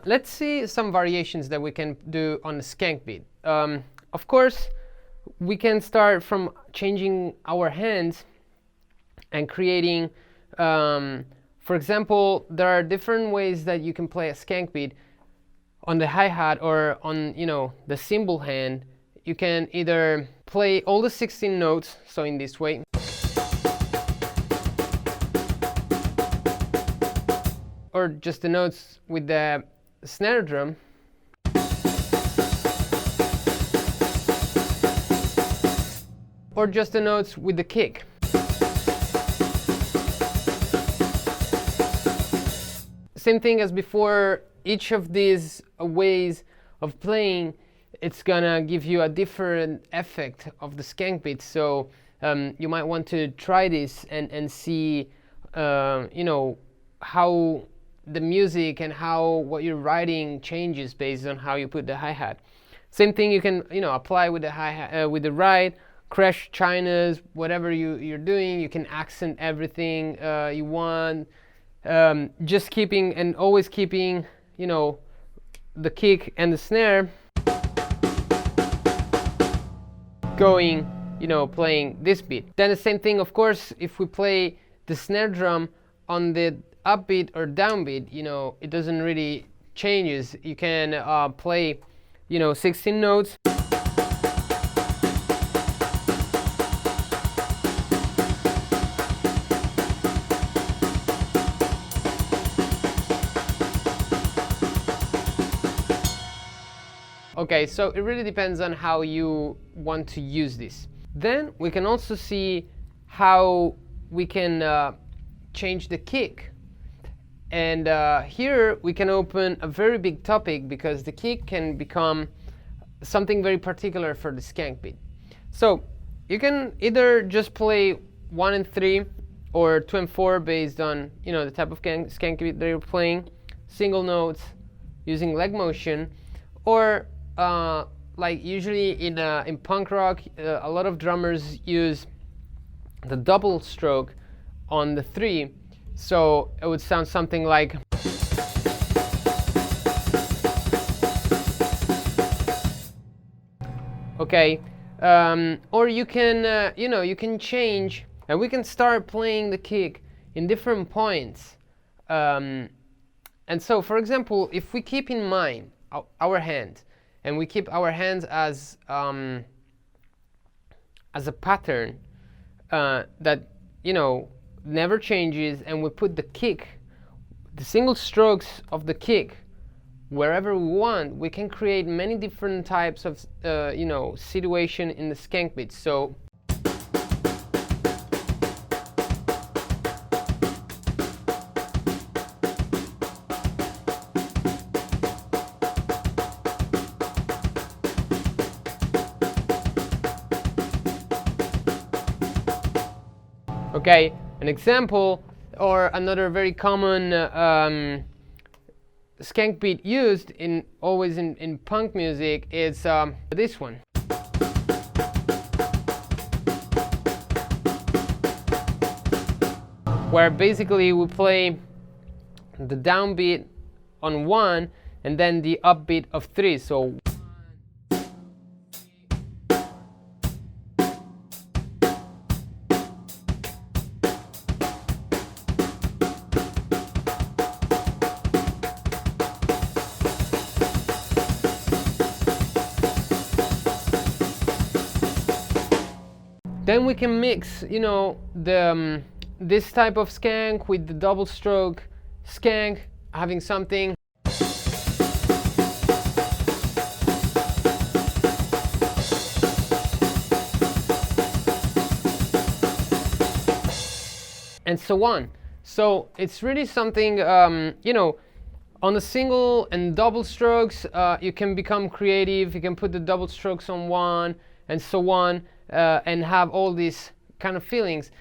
let's see some variations that we can do on the skank beat. Of course, we can start from changing our hands and creating, for example, there are different ways that you can play a skank beat on the hi-hat or on, the cymbal hand. You can either play all the 16 notes, so in this way, or just the notes with the snare drum, or just the notes with the kick. Same thing as before, each of these ways of playing, it's gonna give you a different effect of the skank beat. So you might want to try this and see, how the music and how what you're writing changes based on how you put the hi-hat. Same thing you can, apply with the hi-hat, with the ride, crash chinas, whatever you're doing. You can accent everything you want. Just keeping and always keeping, the kick and the snare going, playing this beat. Then the same thing, of course, if we play the snare drum on the upbeat or downbeat, it doesn't really changes. You can play, 16 notes. Okay, so it really depends on how you want to use this. Then we can also see how we can change the kick. And here we can open a very big topic, because the kick can become something very particular for the skank beat. So you can either just play 1 and 3 or 2 and 4 based on the type of skank beat that you're playing, single notes using leg motion, or like usually in punk rock, a lot of drummers use the double stroke on the 3, so it would sound something like. Okay, or you can you can change, and we can start playing the kick in different points. And so, for example, if we keep in mind our hand, and we keep our hands as a pattern that never changes, and we put the kick, the single strokes of the kick, wherever we want, we can create many different types of situation in the skank beat. So okay, an example or another very common skank beat used always in punk music is this one. Where basically we play the downbeat on 1 and then the upbeat of 3. So then we can mix, this type of skank with the double stroke skank, having something. And so on. So it's really something, on the single and double strokes, you can become creative. You can put the double strokes on 1 and so on, and have all these kind of feelings.